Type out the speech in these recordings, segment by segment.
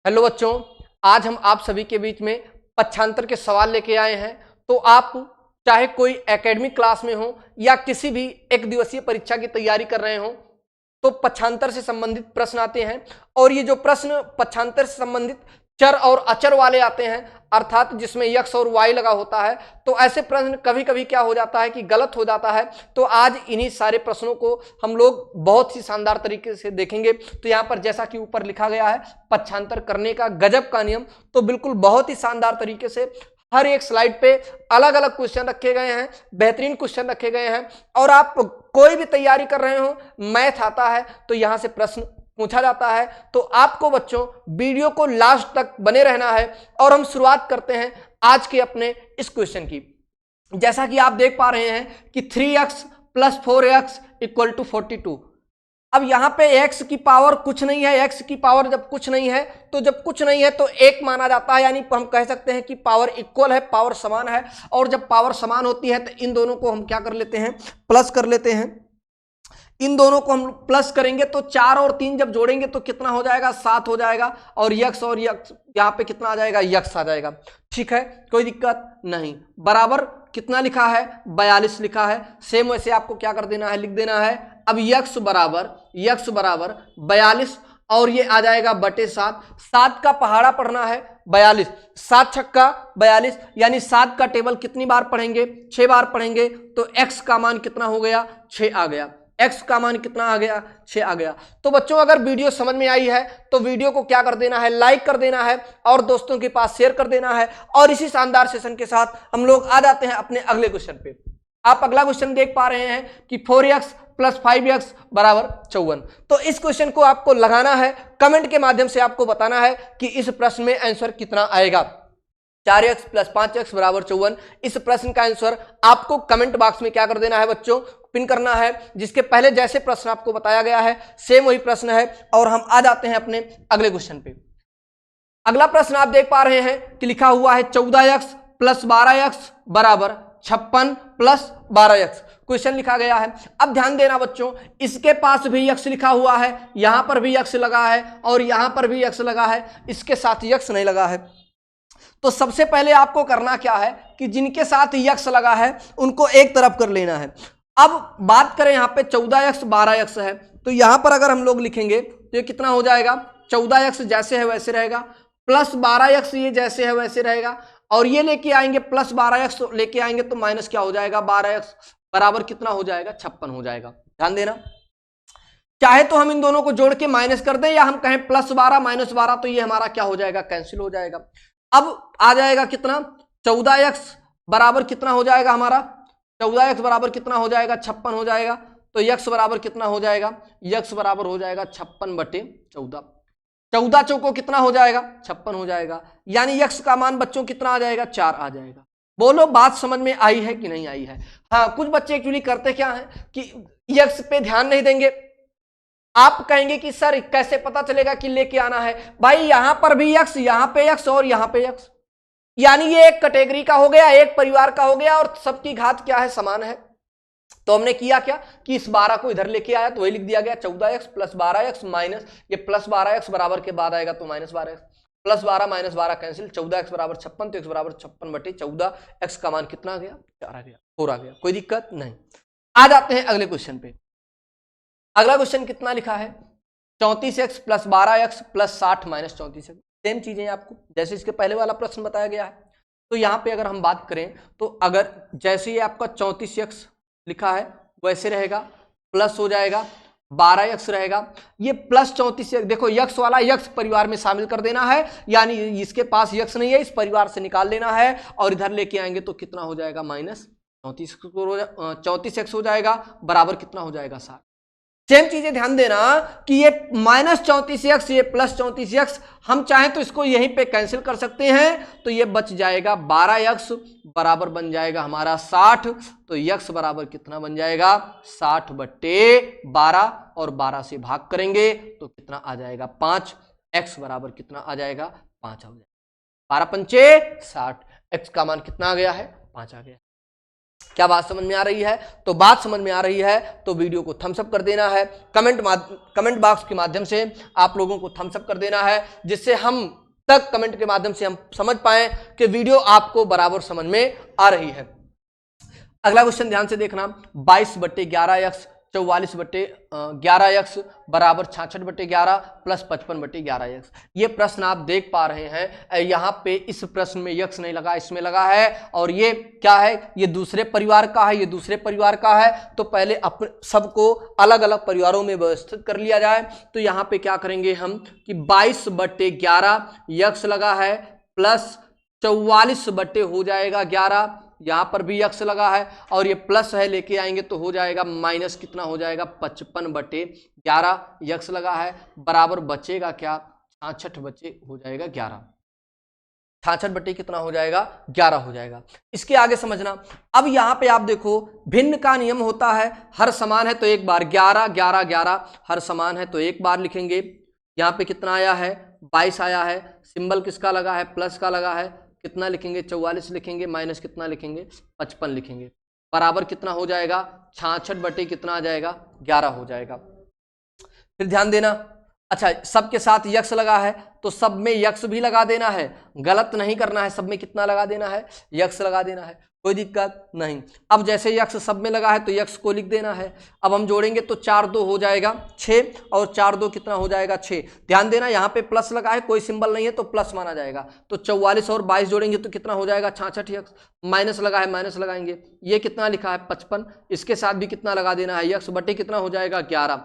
Hello बच्चों, आज हम आप सभी के बीच में पक्षांतर के सवाल लेके आए हैं। तो आप चाहे कोई एकेडमिक क्लास में हो या किसी भी एक दिवसीय परीक्षा की तैयारी कर रहे हो, तो पक्षांतर से संबंधित प्रश्न आते हैं। और ये जो प्रश्न पक्षांतर से संबंधित चर और अचर वाले आते हैं, अर्थात जिसमें यक्स और वाई लगा होता है, तो ऐसे प्रश्न कभी कभी क्या हो जाता है कि गलत हो जाता है। तो आज इन्हीं सारे प्रश्नों को हम लोग बहुत ही शानदार तरीके से देखेंगे। तो यहाँ पर जैसा कि ऊपर लिखा गया है, पक्षांतर करने का गजब का नियम, तो बिल्कुल बहुत ही शानदार तरीके से हर एक स्लाइड पे अलग अलग क्वेश्चन रखे गए हैं, बेहतरीन क्वेश्चन रखे गए हैं। और आप कोई भी तैयारी कर रहे हो, मैथ आता है तो यहां से प्रश्न पूछा जाता है। तो आपको बच्चों वीडियो को लास्ट तक बने रहना है। और हम शुरुआत करते हैं आज के अपने इस क्वेश्चन की। जैसा कि आप देख पा रहे हैं कि 3x + 4x = 42। अब यहां पे x की पावर कुछ नहीं है। x की पावर जब कुछ नहीं है तो एक माना जाता है, यानी हम कह सकते हैं कि पावर इक्वल है, पावर समान है। और जब पावर समान होती है तो इन दोनों को हम क्या कर लेते हैं, प्लस कर लेते हैं। इन दोनों को हम प्लस करेंगे तो 4 और 3 जब जोड़ेंगे तो कितना हो जाएगा, 7 हो जाएगा। और यक्स यहाँ पे कितना आ जाएगा, यक्स आ जाएगा। ठीक है, कोई दिक्कत नहीं। बराबर कितना लिखा है, 42 लिखा है। सेम वैसे आपको क्या कर देना है, लिख देना है। अब यक्स बराबर 42 और ये आ जाएगा /7। 7 का पहाड़ा पढ़ना है 42, 7 छक्का 42, यानी 7 का टेबल कितनी बार पढ़ेंगे, 6 बार पढ़ेंगे। तो x का मान कितना हो गया, 6 आ गया। x का मान कितना आ गया, 6 आ गया। तो बच्चों अगर वीडियो समझ में आई है तो वीडियो को क्या कर देना है, लाइक कर देना है और दोस्तों के पास शेयर कर देना है। और इसी शानदार सेशन के साथ हम लोग आ जाते हैं अपने अगले क्वेश्चन पे। आप अगला क्वेश्चन देख पा रहे हैं कि 4x + 5x = 54। तो इस क्वेश्चन को आपको लगाना है, कमेंट के माध्यम से आपको बताना है कि इस प्रश्न में आंसर कितना आएगा। 4x + 5x = 54। इस प्रश्न का आंसर आपको कमेंट बॉक्स में क्या कर देना है बच्चों, पिन करना है। जिसके पहले जैसे प्रश्न आपको बताया गया है सेम वही प्रश्न है। और हम आ जाते हैं अपने अगले क्वेश्चन पे। अगला प्रश्न आप देख पा रहे हैं कि लिखा हुआ है 14x + 12x = 56 + 12x। क्वेश्चन लिखा गया है। अब ध्यान देना बच्चों, इसके पास भी x लिखा हुआ है, यहां पर भी x लगा है और यहां पर भी x लगा है, इसके साथ x नहीं लगा है। तो सबसे पहले आपको करना क्या है कि जिनके साथ यक्स लगा है उनको एक तरफ कर लेना है। अब बात करें यहां पे 14x 12x है, तो यहां पर अगर हम लोग लिखेंगे तो ये कितना हो जाएगा, 14x जैसे है वैसे रहेगा, + 12x ये जैसे है वैसे रहेगा। और ये लेके आएंगे + 12x लेके आएंगे तो माइनस क्या हो जाएगा, 12x बराबर कितना हो जाएगा, 56 हो जाएगा। ध्यान देना, चाहे तो हम इन दोनों को जोड़ के माइनस कर दें या हम कहें +12 - 12, तो ये हमारा क्या हो जाएगा, कैंसिल हो जाएगा। अब आ जाएगा कितना, 14x बराबर कितना हो जाएगा हमारा, 14x बराबर कितना हो जाएगा, 56 हो जाएगा। तो x बराबर कितना हो जाएगा, x बराबर हो जाएगा 56/14। 14 चौको कितना हो जाएगा, 56 हो जाएगा। यानी x का मान बच्चों कितना आ जाएगा, 4 आ जाएगा। बोलो बात समझ में आई है कि नहीं आई है। हाँ, कुछ बच्चे एक्चुअली करते क्या है कि x पे ध्यान नहीं देंगे। आप कहेंगे कि सर कैसे पता चलेगा कि लेके आना है। भाई यहां पर भी x, यहां पे x और यहां पे x, यानी ये एक कैटेगरी का हो गया, एक परिवार का हो गया और सबकी घात क्या है, समान है। तो हमने किया क्या कि इस 12 को इधर लेके आया तो वही लिख दिया गया, 14x + 12x माइनस ये + 12x बराबर के बाद आएगा तो -12x, + 12 - 12 कैंसिल, 14x बराबर 56, तो x बराबर 56/14। x का मान कितना आ गया, 4 आ गया, 4 आ गया। कोई दिक्कत नहीं। आ जाते हैं अगले क्वेश्चन पे। अगला क्वेश्चन कितना लिखा है, 34x + 12x + 60 - 34x। सेम चीजें आपको जैसे इसके पहले वाला प्रश्न बताया गया है। तो यहां पे अगर हम बात करें तो अगर जैसे ये आपका 34x लिखा है वैसे रहेगा, प्लस हो जाएगा 12x रहेगा। ये +34x, देखो यक्स वाला यक्स परिवार में शामिल कर देना है, यानी इसके पास यक्स नहीं है, इस परिवार से निकाल लेना है और इधर लेके आएंगे तो कितना हो जाएगा, -34x हो जाएगा, बराबर कितना हो जाएगा, 60। सेम चीजें ध्यान देना कि ये -34x ये +34x, हम चाहें तो इसको यहीं पे कैंसिल कर सकते हैं। तो ये बच जाएगा 12x बराबर बन जाएगा हमारा 60। तो x बराबर कितना बन जाएगा, 60/12 और 12 से भाग करेंगे तो कितना आ जाएगा, 5। x बराबर कितना आ जाएगा, 5 आ जाएगा। 12 × 5 = 60। x का मान कितना आ गया है, 5 आ गया। क्या बात समझ में आ रही है? तो बात समझ में आ रही है तो वीडियो को थम्स अप कर देना है, कमेंट बॉक्स के माध्यम से आप लोगों को थम्स अप कर देना है, जिससे हम तक कमेंट के माध्यम से हम समझ पाए कि वीडियो आपको बराबर समझ में आ रही है। अगला क्वेश्चन ध्यान से देखना, 22/11x 44/11x बराबर 66/11 प्लस 55/11x। ये प्रश्न आप देख पा रहे हैं, यहाँ पे इस प्रश्न में x नहीं लगा, इसमें लगा है, और ये क्या है, ये दूसरे परिवार का है, ये दूसरे परिवार का है। तो पहले अपने सबको अलग अलग परिवारों में व्यवस्थित कर लिया जाए। तो यहाँ पे क्या करेंगे हम कि 22/11 x लगा है प्लस 44 हो जाएगा 11, यहां पर भी x लगा है और ये प्लस है, लेके आएंगे तो हो जाएगा माइनस, कितना हो जाएगा 55/11, x लगा है बराबर बचेगा क्या 66 बचे हो जाएगा 11, 66 बटे कितना हो जाएगा 11 हो जाएगा। इसके आगे समझना, अब यहां पे आप देखो भिन्न का नियम होता है, हर समान है तो एक बार 11 11 11, हर समान है तो एक बार लिखेंगे। यहां पे कितना आया है 22 आया है, सिंबल किसका लगा है प्लस का लगा है, कितना लिखेंगे 44 लिखेंगे, माइनस कितना लिखेंगे 55 लिखेंगे, बराबर कितना हो जाएगा 66 बटे कितना आ जाएगा 11 हो जाएगा। फिर ध्यान देना, अच्छा सबके साथ यक्स लगा है तो सब में यक्स भी लगा देना है, गलत नहीं करना है, सब में कितना लगा देना है यक्स लगा देना है, कोई दिक्कत नहीं। अब जैसे यक्स सब में लगा है तो यक्स को लिख देना है। अब हम जोड़ेंगे तो 4 2 हो जाएगा 6 और 4 2 कितना हो जाएगा 6। ध्यान देना यहाँ पे प्लस लगा है, कोई सिंबल नहीं है तो प्लस माना जाएगा। तो 44 और 22 जोड़ेंगे तो कितना हो जाएगा 66 यक्स, माइनस लगा है माइनस लगाएंगे, ये कितना लिखा है 55, इसके साथ भी कितना लगा देना है यक्स बटे कितना हो जाएगा 11,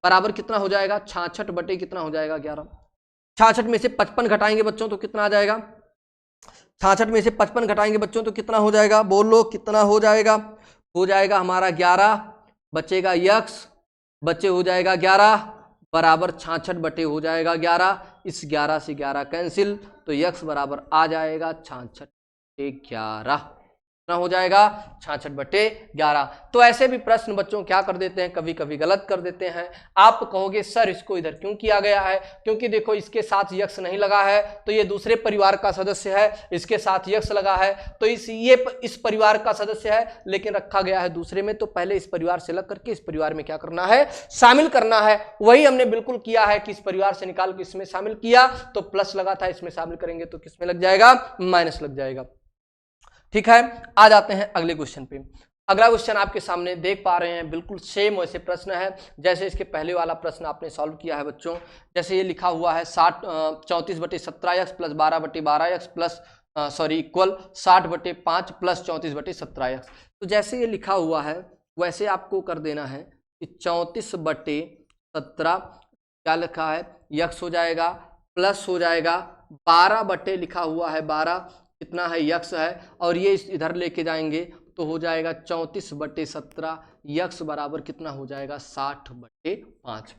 बराबर कितना हो जाएगा 66 बटे कितना हो जाएगा 11। 66 में से 55 घटाएंगे बच्चों तो कितना आ जाएगा, 66 में से 55 घटाएंगे बच्चों तो कितना हो जाएगा, बोलो कितना हो जाएगा, हो जाएगा हमारा 11, बचेगा यक्स, बच्चे हो जाएगा 11 बराबर 66 बटे हो जाएगा 11, इस 11 से 11 कैंसिल, तो यक्स बराबर आ जाएगा 66 बटे 11, कितना हो जाएगा 66 बटे 11। तो ऐसे भी प्रश्न बच्चों क्या कर देते हैं, कभी कभी गलत कर देते हैं। आप कहोगे सर इसको इधर क्यों किया गया है, क्योंकि देखो इसके साथ यक्स नहीं लगा है तो ये दूसरे परिवार का सदस्य है, इसके साथ यक्स लगा है तो इस परिवार का सदस्य है, लेकिन रखा गया है दूसरे में, तो पहले इस परिवार से अलग करके इस परिवार में क्या करना है शामिल करना है। वही हमने बिल्कुल किया है कि इस परिवार से निकाल के इसमें शामिल किया, तो प्लस लगा था, इसमें शामिल करेंगे तो किसमें लग जाएगा माइनस लग जाएगा। ठीक है, आ जाते हैं अगले क्वेश्चन पे। अगला क्वेश्चन आपके सामने देख पा रहे हैं, बिल्कुल सेम वैसे प्रश्न है जैसे इसके पहले वाला प्रश्न आपने सॉल्व किया है बच्चों। जैसे ये लिखा हुआ है 34/17x plus 12/12x plus equal 60/5 plus 34/17x। तो जैसे ये लिखा हुआ है वैसे आपको कर देना है कि 34/17 क्या लिखा है यक्स हो जाएगा, प्लस हो जाएगा 12 लिखा हुआ है 12 कितना है यक्स है, और ये इधर लेके जाएंगे तो हो जाएगा 34/17 यक्स बराबर कितना हो जाएगा 60/5।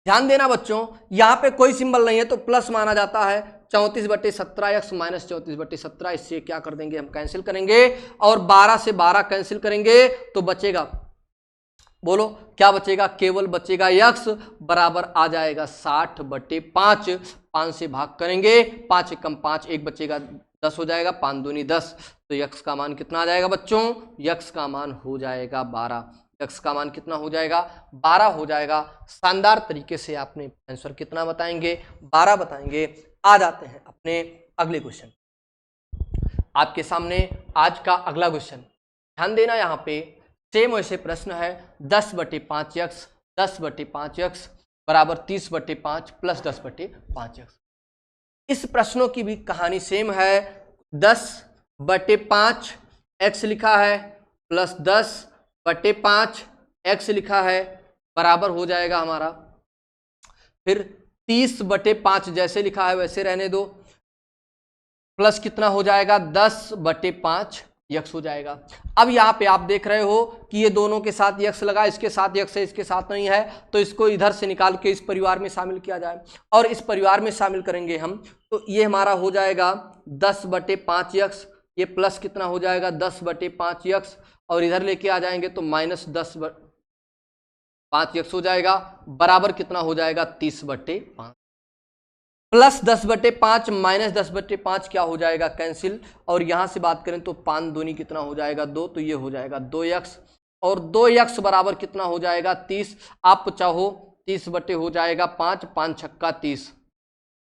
ध्यान देना बच्चों यहाँ पे कोई सिंबल नहीं है तो प्लस माना जाता है, 34/17 यक्स माइनस 34/17, इससे क्या कर देंगे हम कैंसिल करेंगे और 12 से 12 कैंसिल करेंगे तो बचेगा, बोलो क्या बचेगा, केवल बचेगा यक्स बराबर आ जाएगा 60/5। 5 से भाग करेंगे, 5 एकम 5, 1 बचेगा 10 हो जाएगा, 5 दूनी 10, तो यक्स का मान कितना आ जाएगा बच्चों, यक्स का मान हो जाएगा 12, यक्स का मान कितना हो जाएगा 12 हो जाएगा। शानदार तरीके से आपने आंसर कितना बताएंगे 12 बताएंगे। आ जाते हैं अपने अगले क्वेश्चन, आपके सामने आज का अगला क्वेश्चन, ध्यान देना यहाँ पे सेम वैसे प्रश्न है 10/5x 10/5x बराबर 30/5 प्लस 10/5x। इस प्रश्नों की भी कहानी सेम है, 10/5 x लिखा है प्लस 10/5 x लिखा है बराबर हो जाएगा हमारा, फिर 30/5 जैसे लिखा है वैसे रहने दो, प्लस कितना हो जाएगा 10/5 यक्स हो जाएगा। अब यहाँ पे आप देख रहे हो कि ये दोनों के साथ यक्स लगा, इसके साथ यक्स है इसके साथ नहीं है, तो इसको इधर से निकाल के इस परिवार में शामिल किया जाए और इस परिवार में शामिल करेंगे हम, तो ये हमारा हो जाएगा 10/5 यक्स, ये प्लस कितना हो जाएगा 10/5 यक्स, और इधर लेके आ जाएंगे तो माइनस 10/5 यक्स हो जाएगा, बराबर कितना हो जाएगा 30/5। +10/5 -10/5 क्या हो जाएगा, कैंसिल। और यहां से बात करें तो 5 दूनी कितना हो जाएगा 2, तो ये हो जाएगा 2x। और 2x बराबर कितना हो जाएगा 30। आप चाहो 30 हो जाएगा 5, 5 छक्का 30,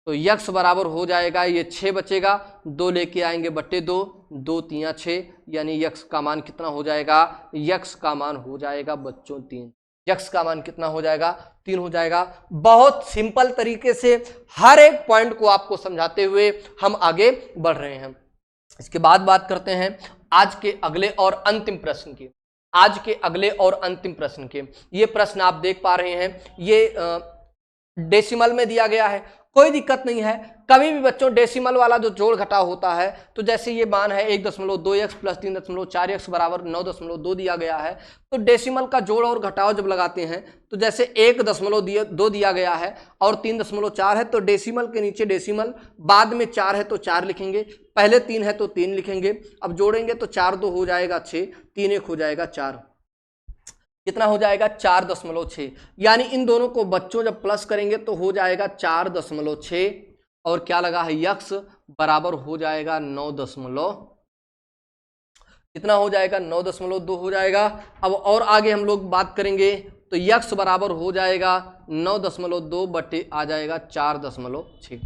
तो यक्स बराबर हो जाएगा, ये 6 बचेगा, 2 लेके आएंगे बट्टे 2, 2 3 6, यानी यक्स का मान कितना हो जाएगा, यक्स का मान हो जाएगा बच्चों 3। यक्स का मान कितना हो जाएगा 3 हो जाएगा। बहुत सिंपल तरीके से हर एक पॉइंट को आपको समझाते हुए हम आगे बढ़ रहे हैं। इसके बाद बात करते हैं आज के अगले और अंतिम प्रश्न की। आज के अगले और अंतिम प्रश्न के ये प्रश्न आप देख पा रहे हैं, ये डेसिमल में दिया गया है, कोई दिक्कत नहीं है। कभी भी बच्चों डेसिमल वाला जो जोड़ घटाव होता है, तो जैसे ये मान है 1.2x + 3.4x बराबर 9.2 दिया गया है, तो डेसिमल का जोड़ और घटाव जब लगाते हैं तो जैसे 1.2 दिया गया है और 3.4 है, तो डेसिमल के नीचे डेसिमल, बाद में 4 है तो 4 लिखेंगे, पहले 3 है तो 3 लिखेंगे। अब जोड़ेंगे तो 4 2 हो जाएगा 6, 3 1 हो जाएगा 4, कितना हो जाएगा 4.6। यानी इन दोनों को बच्चों जब प्लस करेंगे तो हो जाएगा 4.6, और क्या लगा है यक्स बराबर हो जाएगा 9, कितना हो जाएगा 9.2 हो जाएगा। अब और आगे हम लोग बात करेंगे तो यक्स बराबर हो जाएगा 9.2 बटे आ जाएगा 4.6,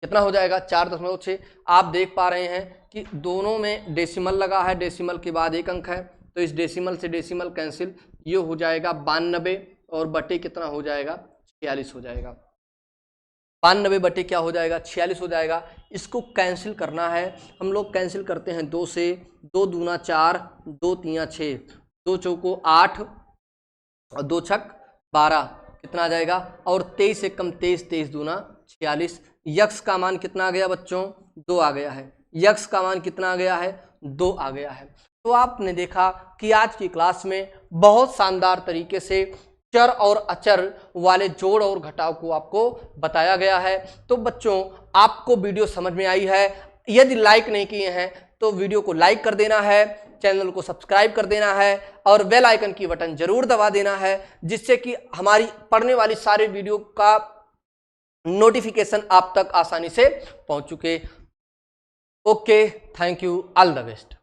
कितना हो जाएगा 4.6। आप देख पा रहे हैं कि दोनों में डेसिमल लगा है, डेसिमल के बाद एक अंक है, तो इस डेसिमल से डेसिमल कैंसिल, ये हो जाएगा 92 और बटे कितना हो जाएगा 46 हो जाएगा। 92 बटे क्या हो जाएगा 46 हो जाएगा। इसको कैंसिल करना है, हम लोग कैंसिल करते हैं 2 से, 2 दूना 4, 2 3 6, 2 चौको 8 और 2 छक 12, कितना आ जाएगा, और 23 से कम 23, 23 दूना 46। यक्स का मान कितना आ गया बच्चों 2 आ गया है, यक्स का मान कितना आ गया है 2 आ गया है। तो आपने देखा कि आज की क्लास में बहुत शानदार तरीके से चर और अचर वाले जोड़ और घटाव को आपको बताया गया है। तो बच्चों आपको वीडियो समझ में आई है, यदि लाइक नहीं किए हैं तो वीडियो को लाइक कर देना है, चैनल को सब्सक्राइब कर देना है और बेल आइकन की बटन जरूर दबा देना है, जिससे कि हमारी पढ़ने वाली सारे वीडियो का नोटिफिकेशन आप तक आसानी से पहुंच चुके। Okay, thank you, all the best.